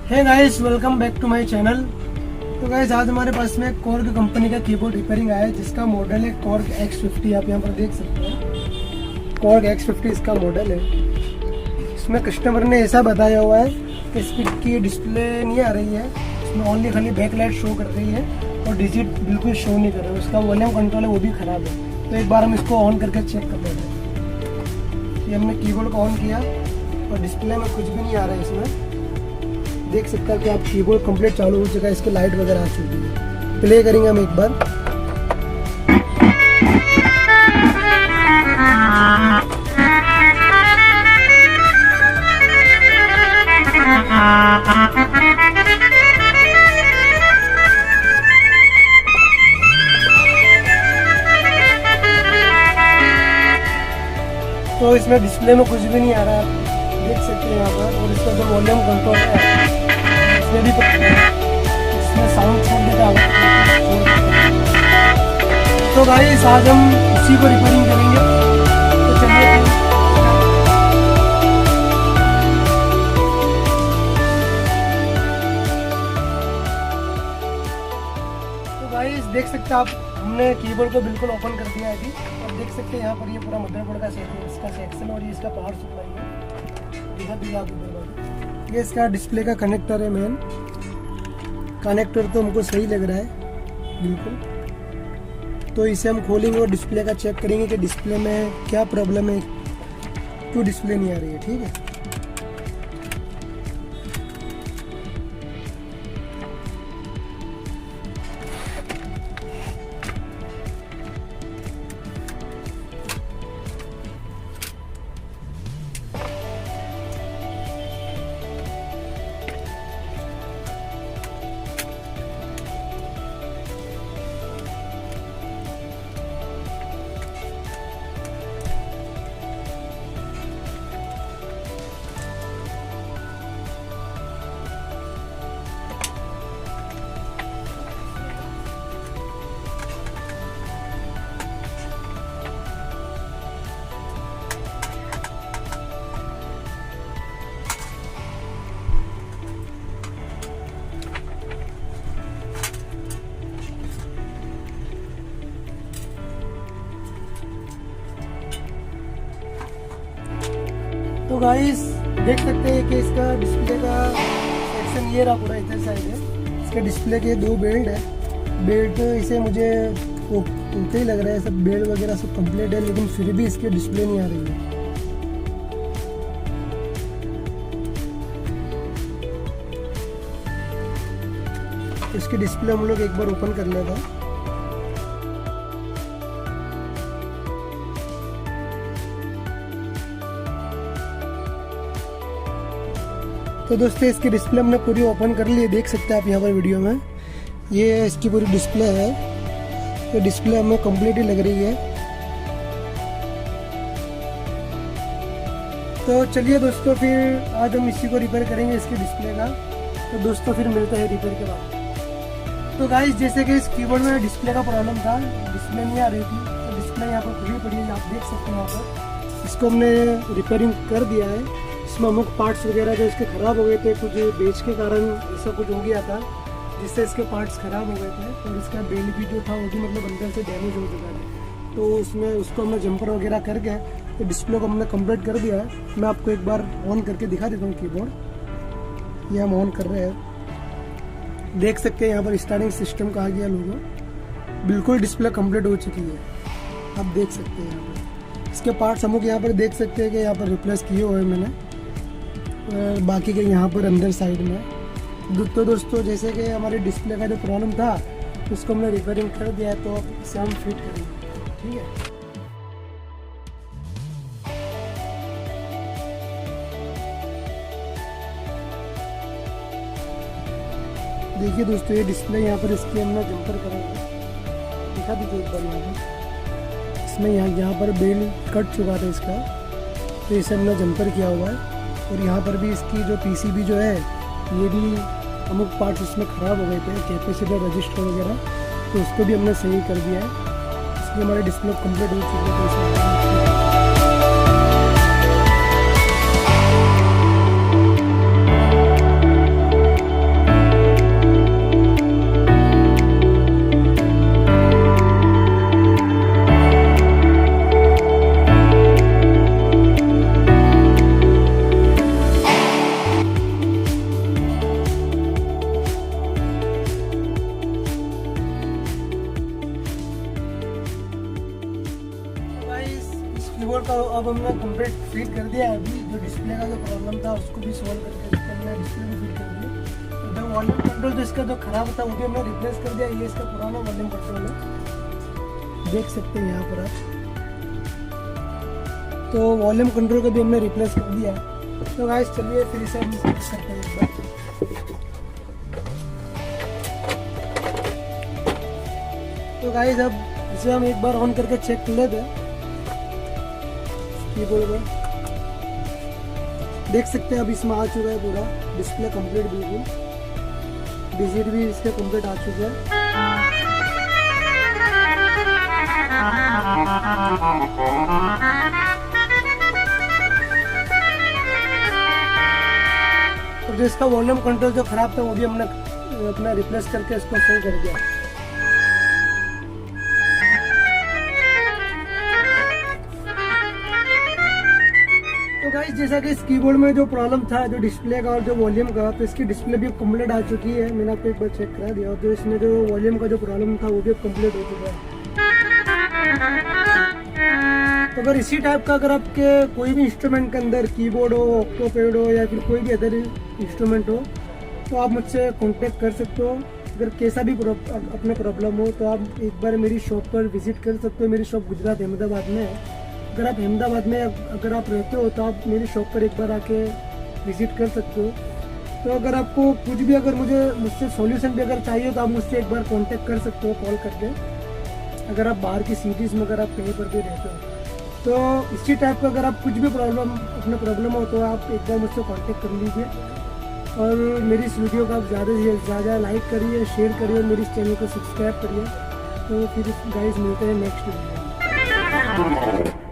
Hey guys, welcome back to my channel. तो guys, आज हमारे पास में कॉर्ग कंपनी का कीबोर्ड रिपेयरिंग आया है, जिसका मॉडल है कॉर्ग X50। आप यहाँ पर देख सकते हैं, कॉर्ग X50 इसका मॉडल है। इसमें कस्टमर ने ऐसा बताया हुआ है कि इसकी डिस्प्ले नहीं आ रही है, इसमें ओनली खाली बैक लाइट शो कर रही है और डिजिट बिल्कुल शो नहीं कर रहा है। उसका वॉल्यूम कंट्रोल है वो भी ख़राब है। तो एक बार हम इसको ऑन करके चेक कर लेते हैं। ये हमने कीबोर्ड को ऑन किया और डिस्प्ले में कुछ भी नहीं आ रहा है। इसमें देख सकते हैं कि आप कीबोर्ड कंप्लीट चालू हो चुका है, इसके लाइट वगैरह आ चुकी है। प्ले करेंगे हम एक बार। तो इसमें डिस्प्ले में कुछ भी नहीं आ रहा है, देख सकते हैं यहाँ पर। और इसका जो वॉल्यूम कंट्रोल है इसमें भी इसमें साउंड छोड़ देता है। तो गाइस, आज हम उसी को रिपेयरिंग करेंगे। तो चलिए तो गाइस, देख सकते हैं आप, हमने कीबोर्ड को बिल्कुल ओपन कर दिया है अभी। और देख सकते हैं यहाँ पर ये पूरा मदरबोर्ड का इसका सेक्शन और ये इसका पावर सप्लाई है। ये इसका डिस्प्ले का कनेक्टर है। मेन कनेक्टर तो हमको सही लग रहा है बिल्कुल। तो इसे हम खोलेंगे और डिस्प्ले का चेक करेंगे कि डिस्प्ले में क्या प्रॉब्लम है, क्यों डिस्प्ले नहीं आ रही है। ठीक है, तो गाइस देख सकते हैं कि इसका डिस्प्ले का सेक्शन ये रहा पूरा इधर साइड है। इसके डिस्प्ले के दो बेल्ट है। बेल्ट इसे मुझे उल्टे ही लग रहा है, सब बेल्ट वगैरह सब कंप्लीट है, लेकिन फिर भी इसके डिस्प्ले नहीं आ रही है। इसकी डिस्प्ले हम लोग एक बार ओपन कर लेते हैं। तो दोस्तों, इसकी डिस्प्ले हमने पूरी ओपन कर ली है, देख सकते हैं आप यहाँ पर वीडियो में। ये इसकी पूरी डिस्प्ले है। तो डिस्प्ले हमें कंप्लीट ही लग रही है। तो चलिए दोस्तों, फिर आज हम इसी को रिपेयर करेंगे, इसके डिस्प्ले का। तो दोस्तों, फिर मिलते हैं रिपेयर के बाद। तो गाइस, जैसे कि इस कीबोर्ड में डिस्प्ले का प्रॉब्लम था, डिस्प्ले नहीं आ रही थी, तो डिस्प्ले यहाँ पर खुली पड़ी है, आप देख सकते हैं यहाँ पर। इसको हमने रिपेयरिंग कर दिया है। इसमें अमुक पार्ट्स वगैरह जो इसके ख़राब हो गए थे, कुछ बेच के कारण ऐसा कुछ हो गया था जिससे इसके पार्ट्स ख़राब हो गए थे। और इसका बेल्ट भी जो था वो भी मतलब अंदर से डैमेज हो चुका है। तो उसमें उसको हमने जंपर वगैरह करके तो डिस्प्ले को हमने कंप्लीट कर दिया है। मैं आपको एक बार ऑन करके दिखा देता हूँ कीबोर्ड। ये हम ऑन कर रहे हैं, देख सकते हैं यहाँ पर स्टार्टिंग सिस्टम का आ गया लोगो। बिल्कुल डिस्प्ले कंप्लीट हो चुकी है, आप देख सकते हैं यहाँ पर। इसके पार्ट्स हम लोग यहाँ पर देख सकते हैं कि यहाँ पर रिप्लेस किए हुए हैं मैंने, बाकी के यहाँ पर अंदर साइड में। तो दोस्तों, जैसे कि हमारे डिस्प्ले का जो प्रॉब्लम था उसको हमने रिपेयरिंग कर दिया है, तो इसे हम फिट करेंगे। ठीक है, देखिए दोस्तों, ये डिस्प्ले यहाँ पर इसके हमने जंपर करेंगे, दिखा दीजिए एक बार यहाँ पर। इसमें यहाँ पर बेल कट चुका था इसका, तो इसे हमने जंपर किया हुआ है। और यहाँ पर भी इसकी जो पीसीबी जो है, ये भी अमुक पार्ट्स उसमें ख़राब हो गए थे, कैपेसिटर रजिस्टर वगैरह, तो उसको भी हमने सही कर दिया है। इसलिए हमारे डिस्प्ले कंप्लीट हो चुकी है। कीबोर्ड का अब हमने कंप्लीट फिट कर दिया है। अभी जो डिस्प्ले का जो प्रॉब्लम था उसको भी सॉल्व करके हमने डिस्प्ले भी फिट कर दिया। तो जो वॉल्यूम कंट्रोल जो इसका जो खराब था वो भी हमने रिप्लेस कर दिया। ये इसका पुराना वॉल्यूम कंट्रोल है, देख सकते हैं यहाँ पर आप। तो वॉल्यूम कंट्रोल को भी हमने रिप्लेस कर दिया। तो गाइस चलिए फिर इसे हम फिक्स करते हैं एक बार। तो गाइस अब इसे हम एक बार ऑन करके चेक कर लेते हैं कीबोर्ड में। देख सकते हैं अब इसमें आ चुका है पूरा डिस्प्ले कंप्लीट, बिल्कुल डिजिट भी इसके कंप्लीट आ चुके हैं। और जो इसका वॉल्यूम कंट्रोल जो खराब था वो भी हमने अपना रिप्लेस करके इसको सही कर दिया। तो गाइस जैसा कि इस कीबोर्ड में जो प्रॉब्लम था जो डिस्प्ले का और जो वॉल्यूम का, तो इसकी डिस्प्ले भी कंप्लीट आ चुकी है। मैंने आपको एक बार चेक करा दिया। और जो इसमें जो वॉल्यूम का जो प्रॉब्लम था वो भी कंप्लीट हो चुका है। तो अगर इसी टाइप का अगर आपके कोई भी इंस्ट्रूमेंट के अंदर कीबोर्ड हो, ऑक्टोपैड हो या फिर कोई भी अदर इंस्ट्रूमेंट हो तो आप मुझसे कांटेक्ट कर सकते हो। अगर कैसा भी अपना प्रॉब्लम हो तो आप एक बार मेरी शॉप पर विजिट कर सकते हो। मेरी शॉप गुजरात अहमदाबाद में है। अगर आप अहमदाबाद में अगर आप रहते हो तो आप मेरी शॉप पर एक बार आके विजिट कर सकते हो। तो अगर आपको कुछ भी अगर मुझसे सॉल्यूशन भी अगर चाहिए तो आप मुझसे एक बार कांटेक्ट कर सकते हो कॉल करके। अगर आप बाहर की सिटीज़ में अगर आप कहीं पर भी रहते हो तो इसी टाइप का अगर आप कुछ भी अपना प्रॉब्लम हो तो आप एक बार मुझसे कांटेक्ट कर लीजिए। और मेरी इस वीडियो को आप ज़्यादा से ज़्यादा लाइक करिए, शेयर करिए और मेरे इस चैनल को सब्सक्राइब करिए। तो फिर गाइस मिलते हैं नेक्स्ट वीडियो में।